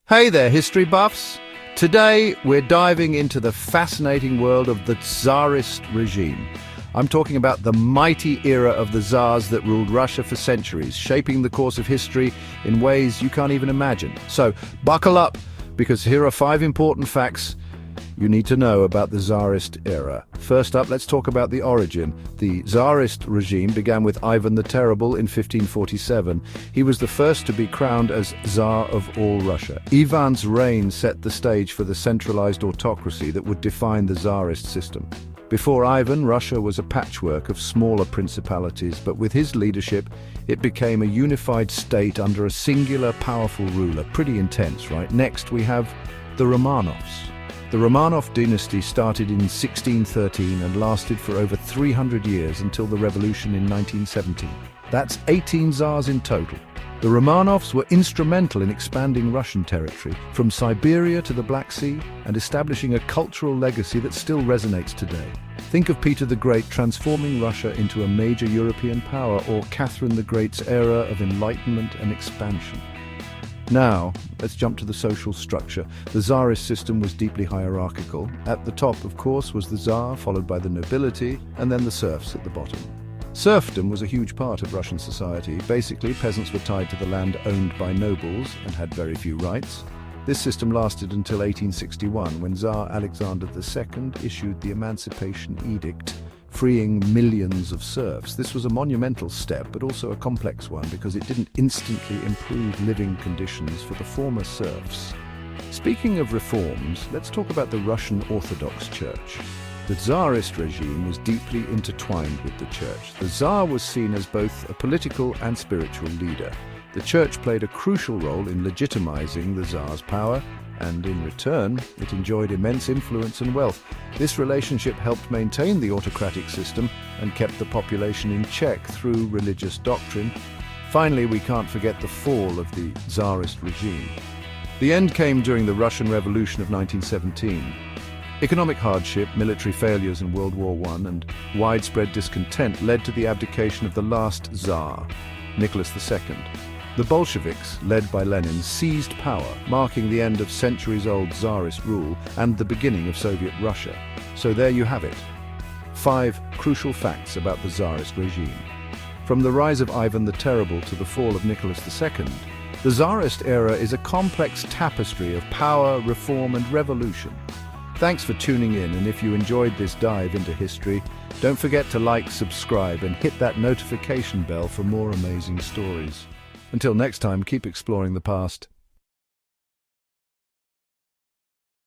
Hey there, history buffs! Today, we're diving into the fascinating world of the Tsarist regime. I'm talking about the mighty era of the Tsars that ruled Russia for centuries, shaping the course of history in ways you can't even imagine. So, buckle up, because here are 5 important facts you need to know about the Tsarist era. First up, let's talk about the origin. The Tsarist regime began with Ivan the Terrible in 1547. He was the first to be crowned as Tsar of all Russia. Ivan's reign set the stage for the centralized autocracy that would define the Tsarist system. Before Ivan, Russia was a patchwork of smaller principalities, but with his leadership, it became a unified state under a singular, powerful ruler. Pretty intense, right? Next, we have the Romanovs. The Romanov dynasty started in 1613 and lasted for over 300 years until the revolution in 1917. That's 18 Tsars in total. The Romanovs were instrumental in expanding Russian territory, from Siberia to the Black Sea, and establishing a cultural legacy that still resonates today. Think of Peter the Great transforming Russia into a major European power, or Catherine the Great's era of enlightenment and expansion. Now, let's jump to the social structure. The Tsarist system was deeply hierarchical. At the top, of course, was the Tsar, followed by the nobility, and then the serfs at the bottom. Serfdom was a huge part of Russian society. Basically, peasants were tied to the land owned by nobles and had very few rights. This system lasted until 1861, when Tsar Alexander II issued the Emancipation Edict, freeing millions of serfs. This was a monumental step, but also a complex one because it didn't instantly improve living conditions for the former serfs. Speaking of reforms, let's talk about the Russian Orthodox Church. The Tsarist regime was deeply intertwined with the Church. The Tsar was seen as both a political and spiritual leader. The Church played a crucial role in legitimizing the Tsar's power, and in return, it enjoyed immense influence and wealth. This relationship helped maintain the autocratic system and kept the population in check through religious doctrine. Finally, we can't forget the fall of the Tsarist regime. The end came during the Russian Revolution of 1917. Economic hardship, military failures in World War I, and widespread discontent led to the abdication of the last Tsar, Nicholas II. The Bolsheviks, led by Lenin, seized power, marking the end of centuries-old Tsarist rule and the beginning of Soviet Russia. So there you have it. 5 crucial facts about the Tsarist regime. From the rise of Ivan the Terrible to the fall of Nicholas II, the Tsarist era is a complex tapestry of power, reform, and revolution. Thanks for tuning in, and if you enjoyed this dive into history, don't forget to like, subscribe, and hit that notification bell for more amazing stories. Until next time, keep exploring the past.